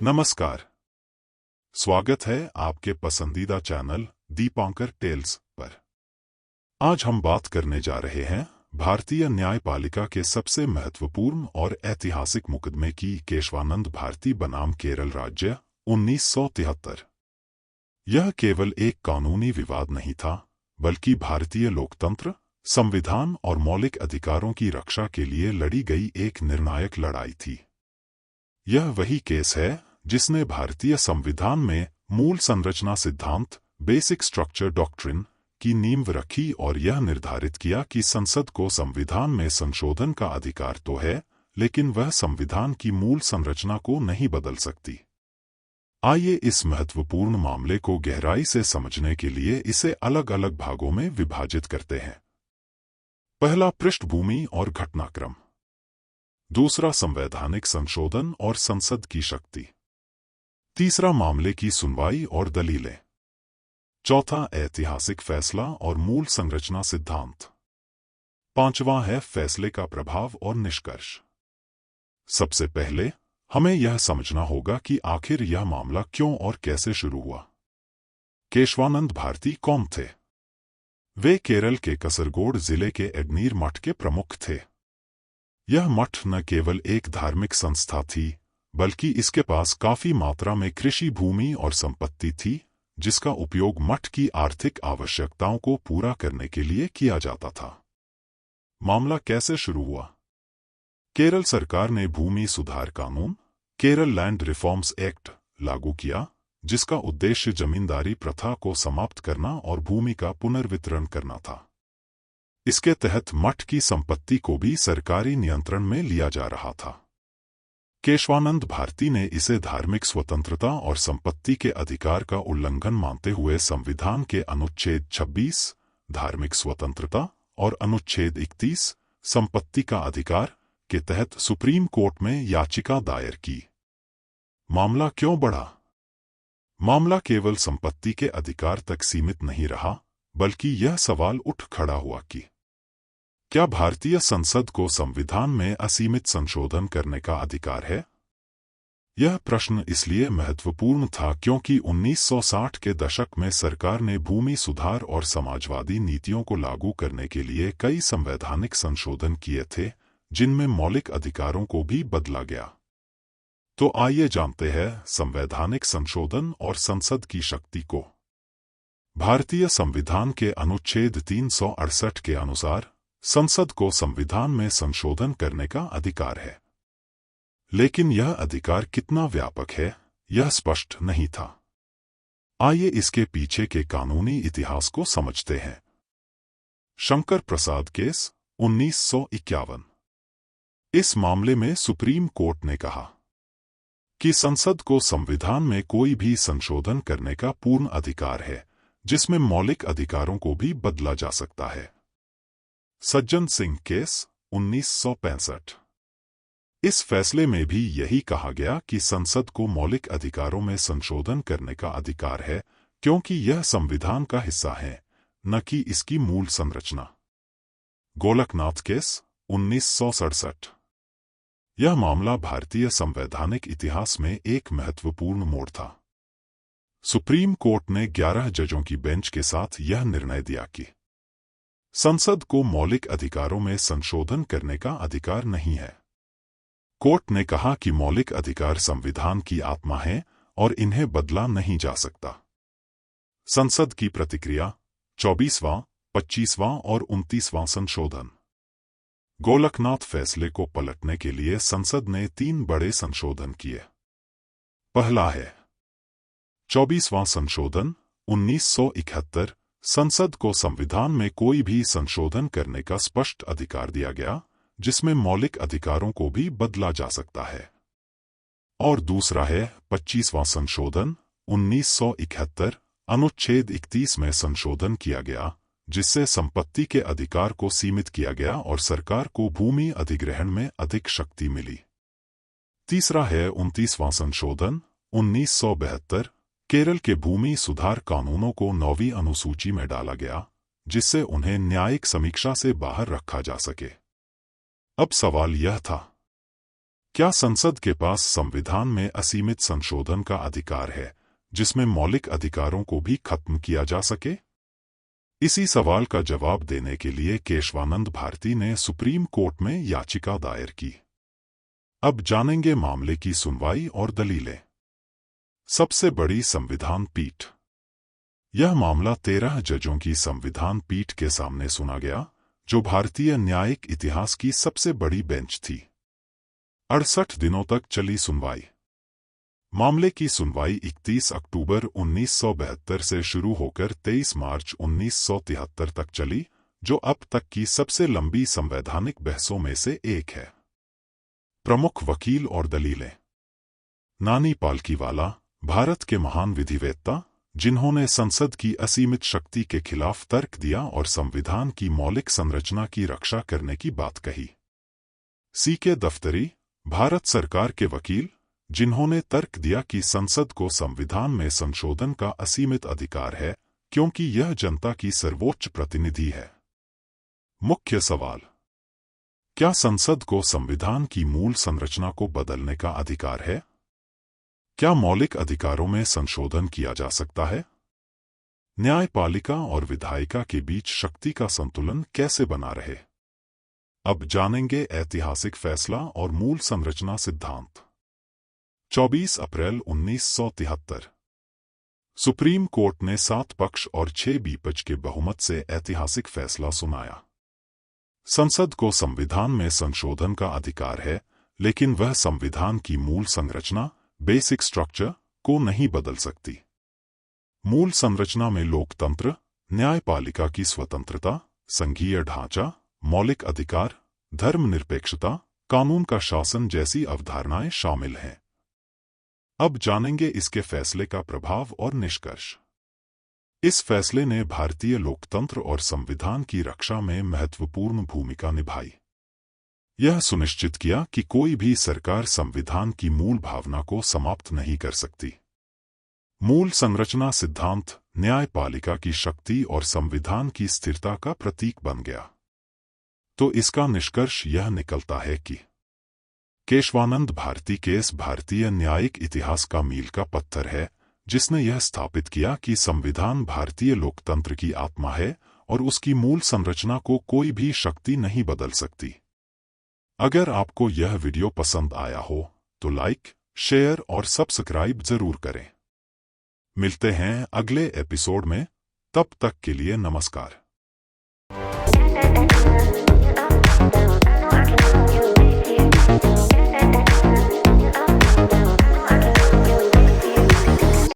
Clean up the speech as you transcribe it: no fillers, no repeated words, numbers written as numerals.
नमस्कार। स्वागत है आपके पसंदीदा चैनल दीपांकर टेल्स पर। आज हम बात करने जा रहे हैं भारतीय न्यायपालिका के सबसे महत्वपूर्ण और ऐतिहासिक मुकदमे की, केशवानंद भारती बनाम केरल राज्य 1973। यह केवल एक कानूनी विवाद नहीं था, बल्कि भारतीय लोकतंत्र, संविधान और मौलिक अधिकारों की रक्षा के लिए लड़ी गई एक निर्णायक लड़ाई थी। यह वही केस है जिसने भारतीय संविधान में मूल संरचना सिद्धांत बेसिक स्ट्रक्चर डॉक्ट्रिन की नींव रखी और यह निर्धारित किया कि संसद को संविधान में संशोधन का अधिकार तो है, लेकिन वह संविधान की मूल संरचना को नहीं बदल सकती। आइए इस महत्वपूर्ण मामले को गहराई से समझने के लिए इसे अलग अलग भागों में विभाजित करते हैं। पहला, पृष्ठभूमि और घटनाक्रम। दूसरा, संवैधानिक संशोधन और संसद की शक्ति। तीसरा, मामले की सुनवाई और दलीलें। चौथा, ऐतिहासिक फैसला और मूल संरचना सिद्धांत। पांचवां है फैसले का प्रभाव और निष्कर्ष। सबसे पहले हमें यह समझना होगा कि आखिर यह मामला क्यों और कैसे शुरू हुआ। केशवानंद भारती कौन थे? वे केरल के कसरगोड जिले के एडनीर मठ के प्रमुख थे। यह मठ न केवल एक धार्मिक संस्था थी, बल्कि इसके पास काफी मात्रा में कृषि भूमि और संपत्ति थी, जिसका उपयोग मठ की आर्थिक आवश्यकताओं को पूरा करने के लिए किया जाता था। मामला कैसे शुरू हुआ? केरल सरकार ने भूमि सुधार कानून, केरल लैंड रिफॉर्म्स एक्ट, लागू किया, जिसका उद्देश्य जमींदारी प्रथा को समाप्त करना और भूमि का पुनर्वितरण करना था। इसके तहत मठ की संपत्ति को भी सरकारी नियंत्रण में लिया जा रहा था। केशवानंद भारती ने इसे धार्मिक स्वतंत्रता और संपत्ति के अधिकार का उल्लंघन मानते हुए संविधान के अनुच्छेद 26, धार्मिक स्वतंत्रता, और अनुच्छेद 31, संपत्ति का अधिकार, के तहत सुप्रीम कोर्ट में याचिका दायर की। मामला क्यों बढ़ा? मामला केवल संपत्ति के अधिकार तक सीमित नहीं रहा, बल्कि यह सवाल उठ खड़ा हुआ कि क्या भारतीय संसद को संविधान में असीमित संशोधन करने का अधिकार है? यह प्रश्न इसलिए महत्वपूर्ण था क्योंकि 1960 के दशक में सरकार ने भूमि सुधार और समाजवादी नीतियों को लागू करने के लिए कई संवैधानिक संशोधन किए थे, जिनमें मौलिक अधिकारों को भी बदला गया। तो आइए जानते हैं संवैधानिक संशोधन और संसद की शक्ति को। भारतीय संविधान के अनुच्छेद 368 के अनुसार संसद को संविधान में संशोधन करने का अधिकार है, लेकिन यह अधिकार कितना व्यापक है, यह स्पष्ट नहीं था। आइए इसके पीछे के कानूनी इतिहास को समझते हैं। शंकर प्रसाद केस 1951। इस मामले में सुप्रीम कोर्ट ने कहा कि संसद को संविधान में कोई भी संशोधन करने का पूर्ण अधिकार है, जिसमें मौलिक अधिकारों को भी बदला जा सकता है। सज्जन सिंह केस 1965। इस फैसले में भी यही कहा गया कि संसद को मौलिक अधिकारों में संशोधन करने का अधिकार है, क्योंकि यह संविधान का हिस्सा है, न कि इसकी मूल संरचना। गोलकनाथ केस 1967। यह मामला भारतीय संवैधानिक इतिहास में एक महत्वपूर्ण मोड़ था। सुप्रीम कोर्ट ने 11 जजों की बेंच के साथ यह निर्णय दिया कि संसद को मौलिक अधिकारों में संशोधन करने का अधिकार नहीं है। कोर्ट ने कहा कि मौलिक अधिकार संविधान की आत्मा है और इन्हें बदला नहीं जा सकता। संसद की प्रतिक्रिया: 24वां, 25वां और 29वां संशोधन। गोलकनाथ फैसले को पलटने के लिए संसद ने 3 बड़े संशोधन किए। पहला है 24वां संशोधन 1971। संसद को संविधान में कोई भी संशोधन करने का स्पष्ट अधिकार दिया गया, जिसमें मौलिक अधिकारों को भी बदला जा सकता है। और दूसरा है 25वां संशोधन 1971। अनुच्छेद 31 में संशोधन किया गया, जिससे संपत्ति के अधिकार को सीमित किया गया और सरकार को भूमि अधिग्रहण में अधिक शक्ति मिली। तीसरा है 29वां संशोधन 1972। केरल के भूमि सुधार कानूनों को 9वीं अनुसूची में डाला गया, जिससे उन्हें न्यायिक समीक्षा से बाहर रखा जा सके। अब सवाल यह था क्या संसद के पास संविधान में असीमित संशोधन का अधिकार है, जिसमें मौलिक अधिकारों को भी खत्म किया जा सके? इसी सवाल का जवाब देने के लिए केशवानंद भारती ने सुप्रीम कोर्ट में याचिका दायर की। अब जानेंगे मामले की सुनवाई और दलीलें। सबसे बड़ी संविधान पीठ। यह मामला 13 जजों की संविधान पीठ के सामने सुना गया, जो भारतीय न्यायिक इतिहास की सबसे बड़ी बेंच थी। 68 दिनों तक चली सुनवाई। मामले की सुनवाई 31 अक्टूबर 1972 से शुरू होकर 23 मार्च 1973 तक चली, जो अब तक की सबसे लंबी संवैधानिक बहसों में से एक है। प्रमुख वकील और दलीलें। नानी पालकीवाला, भारत के महान विधिवेत्ता, जिन्होंने संसद की असीमित शक्ति के खिलाफ तर्क दिया और संविधान की मौलिक संरचना की रक्षा करने की बात कही। सीके दफ्तरी, भारत सरकार के वकील, जिन्होंने तर्क दिया कि संसद को संविधान में संशोधन का असीमित अधिकार है, क्योंकि यह जनता की सर्वोच्च प्रतिनिधि है। मुख्य सवाल: क्या संसद को संविधान की मूल संरचना को बदलने का अधिकार है? क्या मौलिक अधिकारों में संशोधन किया जा सकता है? न्यायपालिका और विधायिका के बीच शक्ति का संतुलन कैसे बना रहे? अब जानेंगे ऐतिहासिक फैसला और मूल संरचना सिद्धांत। 24 अप्रैल 1973 सुप्रीम कोर्ट ने 7 पक्ष और 6 विपक्ष के बहुमत से ऐतिहासिक फैसला सुनाया। संसद को संविधान में संशोधन का अधिकार है, लेकिन वह संविधान की मूल संरचना, बेसिक स्ट्रक्चर, को नहीं बदल सकती। मूल संरचना में लोकतंत्र, न्यायपालिका की स्वतंत्रता, संघीय ढांचा, मौलिक अधिकार, धर्मनिरपेक्षता, कानून का शासन जैसी अवधारणाएं शामिल हैं। अब जानेंगे इसके फैसले का प्रभाव और निष्कर्ष। इस फैसले ने भारतीय लोकतंत्र और संविधान की रक्षा में महत्वपूर्ण भूमिका निभाई। यह सुनिश्चित किया कि कोई भी सरकार संविधान की मूल भावना को समाप्त नहीं कर सकती। मूल संरचना सिद्धांत न्यायपालिका की शक्ति और संविधान की स्थिरता का प्रतीक बन गया। तो इसका निष्कर्ष यह निकलता है कि केशवानंद भारती केस भारतीय न्यायिक इतिहास का मील का पत्थर है, जिसने यह स्थापित किया कि संविधान भारतीय लोकतंत्र की आत्मा है और उसकी मूल संरचना को कोई भी शक्ति नहीं बदल सकती। अगर आपको यह वीडियो पसंद आया हो तो लाइक, शेयर और सब्सक्राइब जरूर करें। मिलते हैं अगले एपिसोड में, तब तक के लिए नमस्कार।